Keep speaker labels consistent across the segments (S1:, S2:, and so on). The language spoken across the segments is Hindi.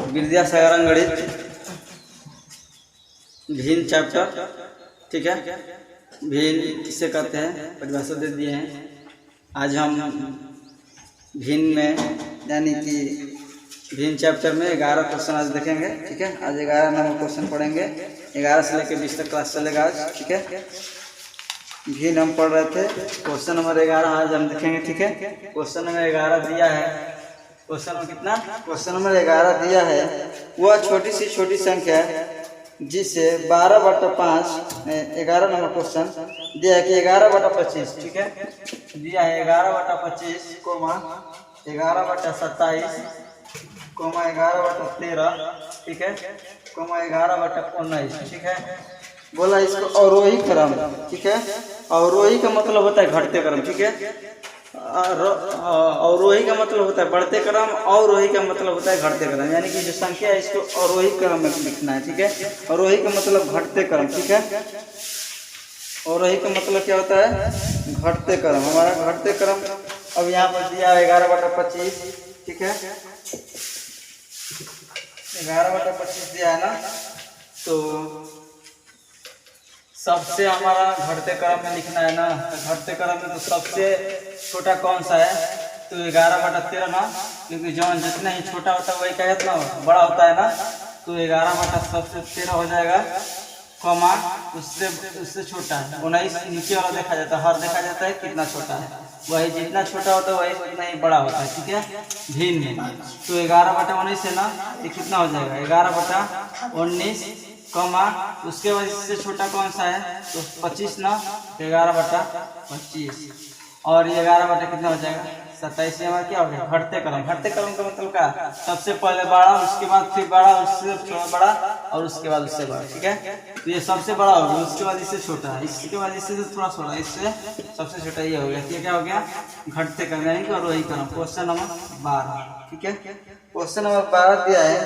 S1: विद्यासागर गणित भिन्न चैप्टर, ठीक है। भिन्न किसे कहते हैं परिभाषा दे दिए हैं। आज हम भिन्न में यानी कि भिन्न चैप्टर में 11 क्वेश्चन आज देखेंगे, ठीक है। आज 11 नंबर क्वेश्चन पढ़ेंगे। 11 से लेकर 20 तक क्लास चलेगा आज, ठीक है। भिन्न हम पढ़ रहे थे, क्वेश्चन नंबर 11 आज हम देखेंगे, ठीक है। क्वेश्चन नंबर 11 दिया है, क्वेश्चन नंबर कितना, क्वेश्चन नंबर 11 दिया है। वह छोटी सी छोटी संख्या है जिसे 12/5 11 नंबर क्वेश्चन दिया है कि 11/25, ठीक है। दिया है 11/25, 11/27, 11/13, ठीक है, 11/19, ठीक है। बोला इसको अवरोही क्रम, ठीक है। अवरोही का मतलब होता है घटते क्रम, ठीक है। अवरोही का मतलब होता है बढ़ते क्रम, अवरोही का मतलब होता है घटते क्रम, यानी कि जो संख्या है इसको अवरोही क्रम में लिखना है, ठीक है। अवरोही का मतलब घटते क्रम, ठीक है। अवरोही का मतलब क्या होता है, घटते क्रम। हमारा घटते क्रम अब यहाँ पर दिया है 11/25, ठीक है। 11/25 दिया है ना, तो सबसे हमारा घटते क्रम में लिखना है ना। तो घटते क्रम में तो सबसे छोटा कौन सा है, तो 11/13 ना, क्योंकि जो जितना ही छोटा होता है वही क्या है ना बड़ा होता है ना। तो 11/13 हो जाएगा, कॉमा उससे छोटा है 19 नीचे वाला देखा जाता है, हर देखा जाता है कितना छोटा है, वही जितना छोटा होता है वही उतना ही बड़ा होता है, ठीक है। भिन्न में तो 11/19 है ना, ये कितना हो जाएगा 11/19, कॉमा उसके बाद इससे छोटा कौन सा है तो 25 ना, 11/25, और ये 11 कितना हो जाएगा 27। हमारा क्या हो गया घटते क्रम। घटते क्रम का मतलब क्या, सबसे पहले बड़ा, उसके बाद फिर बड़ा, उससे थोड़ा बड़ा, और उसके बाद उससे बड़ा, ठीक है। तो ये सबसे बड़ा हो गया, उसके बाद इससे छोटा, इसके बाद इससे थोड़ा छोटा, इससे सबसे छोटा ये हो गया। ये क्या हो गया घटते क्रम यानी कि अवरोही क्रम। क्वेश्चन नंबर 12, ठीक है। क्वेश्चन नंबर 12 दिया है,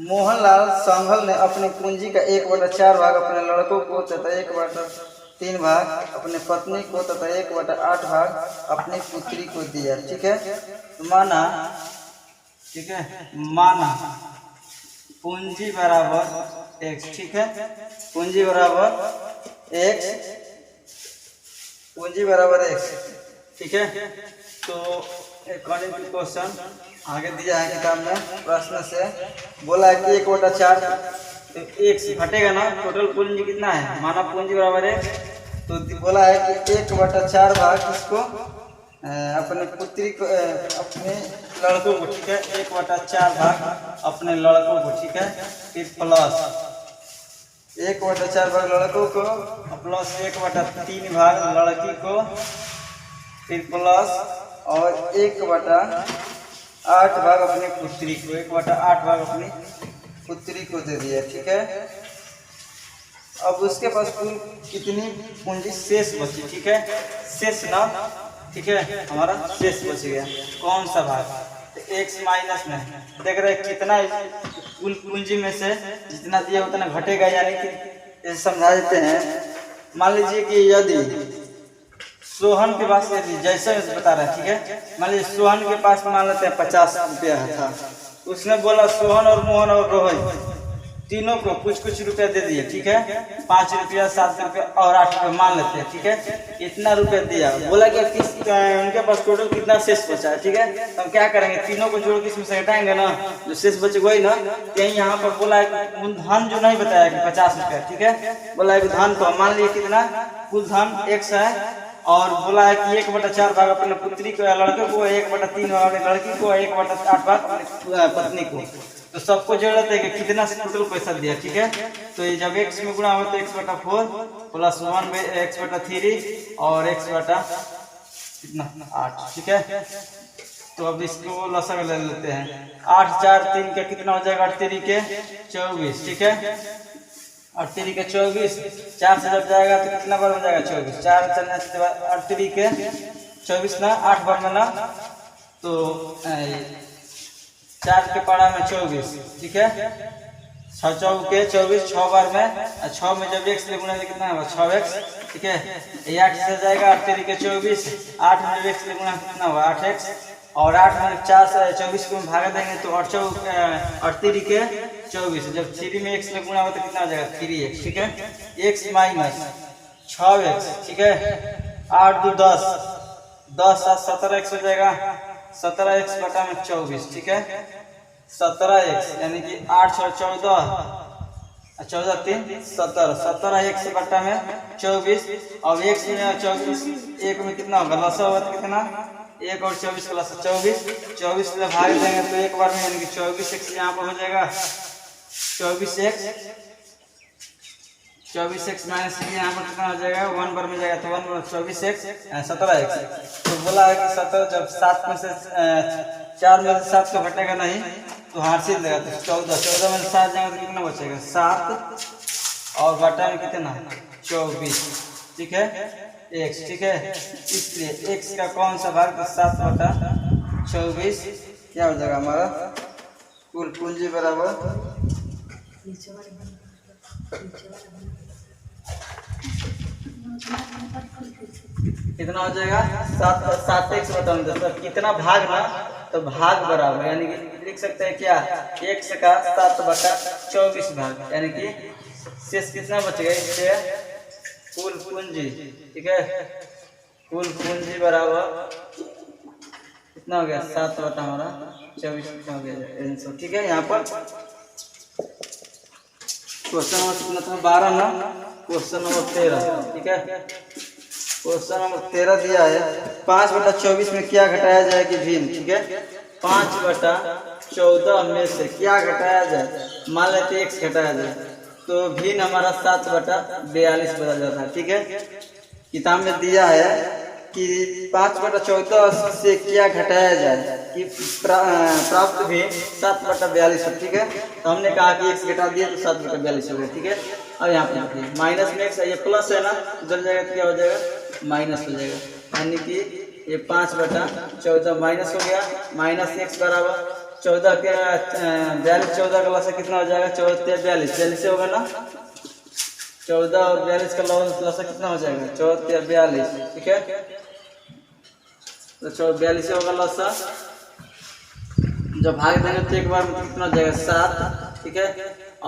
S1: मोहनलाल संघल ने अपनी पूंजी का 1/4 भाग अपने लड़कों को तथा 1/3 भाग अपने पत्नी को तथा 1/8 भाग अपनी पुत्री को दिया, ठीक है। माना, ठीक है, माना पूंजी बराबर x, ठीक है। पूंजी बराबर x, पूंजी बराबर x, ठीक है। तो अकॉर्डिंग टू क्वेश्चन आगे दिया है किताब में, प्रश्न से बोला है कि 1/4 तो x घटेगा ना, टोटल पूंजी कितना है, माना पूंजी बराबर है, तो बोला है कि 1/4 भाग इसको अपने पुत्री को, अपने लड़कों को, ठीक है। 1/4 भाग अपने लड़कों को, ठीक है। फिर प्लस 1/4 भाग लड़कों को, प्लस 1/3 भाग लड़की को, फिर प्लस और 1/8 भाग अपनी पुत्री को, 1/8 भाग अपनी पुत्री को दे दिया, ठीक है। अब उसके पास कुल कितनी पूंजी शेष बची, ठीक है। शेष ना, ठीक है, हमारा शेष बच गया कौन सा भाग, तो x माइनस में देख रहे कितना कुल पूंजी में से जितना दिया उतना घटेगा, यानी कि समझा देते हैं। मान लीजिए कि यदि सोहन के पास, यदि जैसे बता रहे हैं, ठीक है, मान लीजिए सोहन के पास मान लेते हैं 50 रुपया था, उसने बोला सोहन और मोहन और रोहित तीनों को कुछ कुछ रुपया दे दिए, ठीक है। 5 रुपया, 7 रुपया और 8 रुपया मान लेते हैं, ठीक है। इतना रुपया दिया, बोला कि उनके पास टोटल कितना शेष बचा है, ठीक है। तो हम क्या करेंगे, तीनों को जोड़ के इसमें से घटाएंगे ना, जो शेष बचे वही ना। यही यहाँ पर बोला है धन जो नहीं बताया कि 50 रुपया, ठीक है। बोला है कि धन तो मान लीजिए कितना कुल धन x है, और बोला है कि 1/4 भाग अपने पुत्री को या लड़के को, 1/3 भाग अपनी लड़की को, 1/8 भाग अपनी पत्नी को। तो सबको जरूरत है कि कितना से टोटल पैसा दिया, ठीक है। तो ये जब x में गुणा हो तो x/4 प्लस 1 में x/3 और x/कितना 8, ठीक है। तो अब इसको लसागु ले लेते हैं। 8 4 3 का कितना हो जाएगा, 8 3 के 24, ठीक है। 8 3 के 24, 4 से जब जाएगा तो कितना बार हो जाएगा 24, 4 चलने से 8 3 के 24 ना, 8 बार में ना, तो 4 के पारा में 24, ठीक है। 6 चौके 24, 6 बार में, 6 में जब x से गुणा कितना होगा 6x, ठीक है। 8 से जाएगा 8 3 के 24, 8 में जब x से गुणा कितना होगा 8x, और 8 में 4 से 24 को भागा देंगे तो 8 के 24। जब 3 में x में गुणा होगा तो कितना हो जाएगा 3x, ठीक है। x माइनस 6x, ठीक है। 8 2 10, 10 7 17x हो जाएगा, 17x बटा में 24, ठीक है। 17x यानी कि 8 6 14, 14 3 17, 17x बटा में 24। और x में 24, एक में कितना होगा लसा होगा तो कितना 1 और 24 का लसा 24, 24 से भाग देंगे तो एक बार में यानी कि 24x यहाँ पर हो जाएगा 24x माइनस यहाँ पर कितना हो जाएगा 1 बार में जाएगा तो 1 बार 24x 17x। तो बोला है कि 17 जब 7 में से 4 में से 7 को घटेगा नहीं तो हार सीध देगा तो 14 में 7 जाएगा तो कितना बचेगा 7 और बटा में कितना 24, ठीक है x, ठीक है। इसलिए x का कौन सा भाग तो 7 बटा 24 क्या हो जाएगा हमारा कुल पूंजी बराबर कितना हो जाएगा 7x बटा 10। कितना भाग ना तो भाग बराबर यानी कि लिख सकते हैं क्या x का 7 बटा 24 भाग यानी कि शेष कितना बचेगा इससे कुल पूंजी, ठीक है। कुल पूंजी बराबर कितना हो गया 7 बटा हमारा 24 हो गया आंसर, ठीक है। यहाँ पर क्वेश्चन नंबर कितना था 12 ना, क्वेश्चन नंबर 13, ठीक है। क्वेश्चन नंबर 13 दिया है 5 बटा 24 में क्या घटाया जाए कि भिन्न, ठीक है। 5 बटा 14 में से क्या घटाया जाए, मान लेते x घटाया जाए तो भिन्न हमारा 7 बटा 42 बदल जाता है, ठीक है। किताब में दिया है कि 5 बटा 14 से क्या घटाया जाए कि प्राप्त भी 7 बटा 42 हो, ठीक है। तो हमने कहा कि x घटा दिया तो 7 बटा 42 हो गया, ठीक है। अब यहाँ पे देखिए माइनस में x ये प्लस है ना उधर जाएगा तो क्या हो जाएगा माइनस हो जाएगा यानी कि ये 5 बटा 14 माइनस हो गया, माइनस x बराबर 14 के 42, 14 का लसा कितना हो जाएगा 14 42, 42 होगा ना। 14 और 42 का लसा कितना हो जाएगा 14 42, ठीक है। तो 42 होगा लसा, जब भाग देंगे तो एक बार में कितना हो जाएगा 7, ठीक है।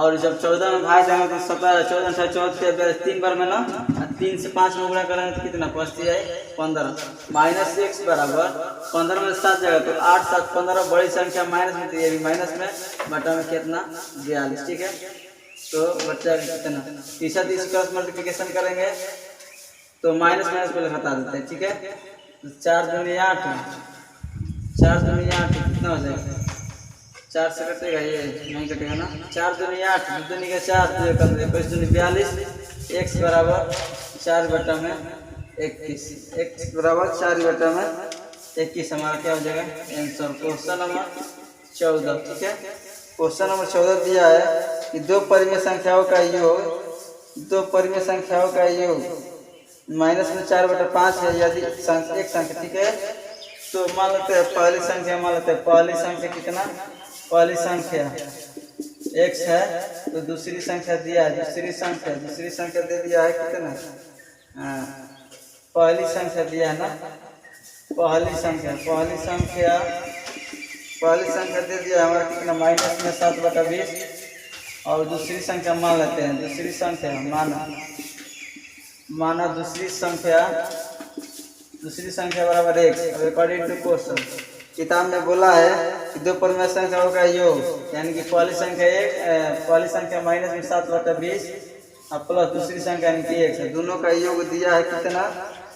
S1: और जब 14 में भाग देंगे तो 17 14 14 42 3 बार में ना 3 से 5 में गुणा करेंगे तो कितना 5 है 15 माइनस x बराबर 15 में 7 जाएगा तो 8 7 15 बड़ी संख्या माइनस में तो ये भी माइनस में बटा में कितना 42, ठीक है। तो बच्चा कितना तीसरा क्रॉस मल्टीप्लिकेशन करेंगे तो माइनस माइनस को हटा देते हैं, ठीक है। 4 दूनी 8, 4 दूनी 8 कितना हो जाएगा 4 से कटेगा ये नहीं कटेगा ना, 4 दूनी 8 दूनी का 4 25 दूनी 42, x बराबर 4 बटा में 21, x बराबर 4 बटा में 21 हमारा क्या हो जाएगा आंसर। क्वेश्चन नंबर 14, ठीक है। क्वेश्चन नंबर 14 दिया है कि दो परिमेय संख्याओं का योग, दो परिमेय संख्याओं का योग माइनस में 4 बटा 5 है यदि एक संख्या, ठीक है। तो मान लेते हैं पहली संख्या, मान लेते हैं पहली संख्या कितना, पहली संख्या x है तो दूसरी संख्या दिया है, दूसरी संख्या दे दिया है कितना पहली संख्या दिया है ना, पहली संख्या दे दिया हमारा कितना माइनस में 7 बटा 20। और दूसरी संख्या मान लेते हैं, दूसरी संख्या माना दूसरी संख्या बराबर x। अकॉर्डिंग टू क्वेश्चन किताब में बोला है कि दो परिमेय संख्याओं का योग यानी कि पहली संख्या माइनस में 7 बटा 20 और प्लस दूसरी संख्या यानी कि x है, दोनों का योग दिया है कितना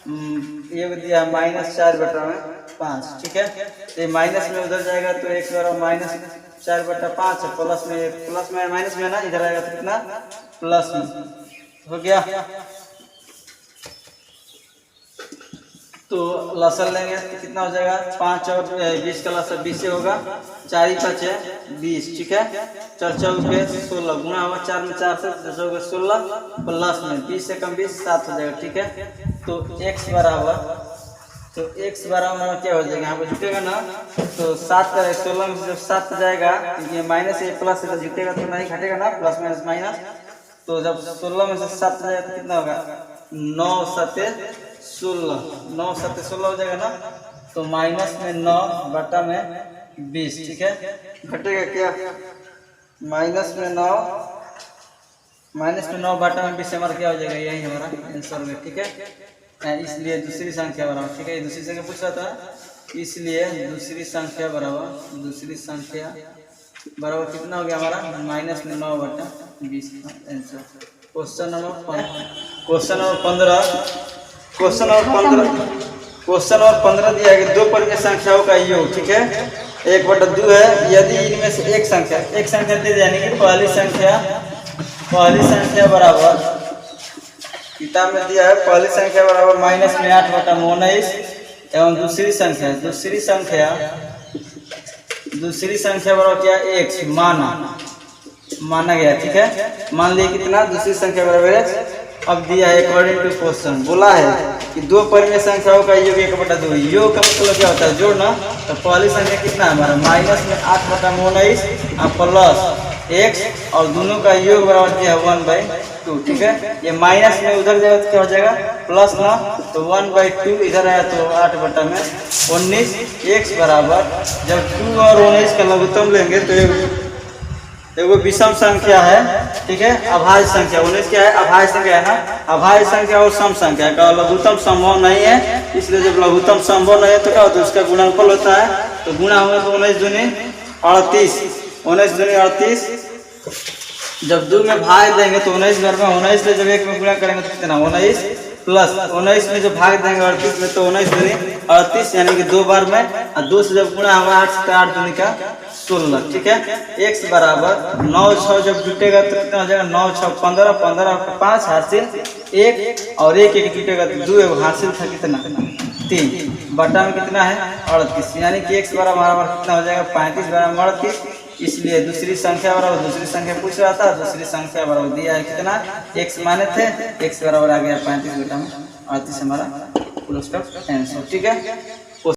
S1: योग दिया है माइनस 4 बटा में 5, ठीक है। ये माइनस में उधर जाएगा तो x बराबर माइनस 4 बटा 5 है, प्लस में माइनस में ना इधर आएगा तो कितना प्लस में हो गया। तो लसन लेंगे तो कितना हो जाएगा 5 और 20 का लसन 20 से होगा, 4 ही 5 है 20, ठीक है। 4 4 के 16 गुणा होगा 4 में 4 से 16 प्लस में 20 से कम 20 7 हो जाएगा, ठीक है। तो x बराबर क्या हो जाएगा यहाँ पर जुटेगा ना तो 7 का 16 में जब 7 जाएगा ये माइनस ये प्लस से तो जुटेगा तो नहीं घटेगा ना, प्लस माइनस माइनस। तो जब 16 में से 7 जाएगा तो कितना होगा 9 7 16 हो जाएगा ना। तो माइनस में 9 बटा में 20, ठीक है। घटेगा क्या? माइनस में 9 बटा में 20 हमारा क्या हो जाएगा? यही हमारा आंसर होगा, ठीक है। इसलिए दूसरी संख्या बराबर, ठीक है, दूसरी संख्या पूछ रहा था, इसलिए दूसरी संख्या बराबर कितना हो गया हमारा? माइनस में 9 बटा 20 आंसर। क्वेश्चन नंबर 15 दिया है कि दो परिमेय संख्याओं का योग, ठीक है, 1/2 है। यदि इनमें से एक संख्या दे दी, यानी कि पहली संख्या बराबर, किताब में दिया है पहली संख्या बराबर माइनस में 8 बटा 19 एवं दूसरी संख्या बराबर क्या? x माना गया, ठीक है। मान लिया कितना? दूसरी संख्या बराबर x। अब दिया है अकॉर्डिंग टू क्वेश्चन, बोला है कि दो परिमेय संख्याओं का योग 1/2। योग का मतलब क्या होता है? जोड़ना। तो पहली संख्या कितना है हमारा? माइनस में 8 बटा 19 प्लस x, और दोनों का योग बराबर दिया है 1/2, ठीक है। ये माइनस में उधर जाएगा तो क्या हो जाएगा? प्लस ना, तो 1/2 इधर आया तो 8 बटा में 19। x बराबर, जब 2 और 19 का लघुत्तम लेंगे तो एगो विषम संख्या है, ठीक है, अभाज्य संख्या। 19 क्या है? अभाज्य संख्या है ना। अभाज्य संख्या और सम संख्या का लघुत्तम संभव नहीं है, इसलिए जब लघुत्तम संभव नहीं है तो क्या होता है? उसका गुणनफल होता है। तो गुणा होगा तो 19 दूनी 38। जब 2 में भाग देंगे तो 19 घर में 19 से जब 1 में गुणा करेंगे तो कितना? 19 प्लस 19 में जब भाग देंगे 38 में तो 19 दूनी 38, यानी कि 2 बार में, और 2 से जब गुणा होगा 8 से 8 दूनी का 16, ठीक है। x बराबर 9 6 जब जुटेगा तो कितना हो जाएगा? 9 6 15, 15 5 हासिल 1, और 1 जुटेगा तो 2 हासिल था कितना? 3 बटा में कितना है? 38, यानी कि x बराबर कितना हो जाएगा? 35 बराबर 38। इसलिए दूसरी संख्या बराबर, दूसरी संख्या पूछ रहा था, दूसरी संख्या बराबर दिया है कितना? x माने थे, x बराबर आ गया 35 बटा में 38 हमारा फुल स्टॉप आंसर, ठीक है।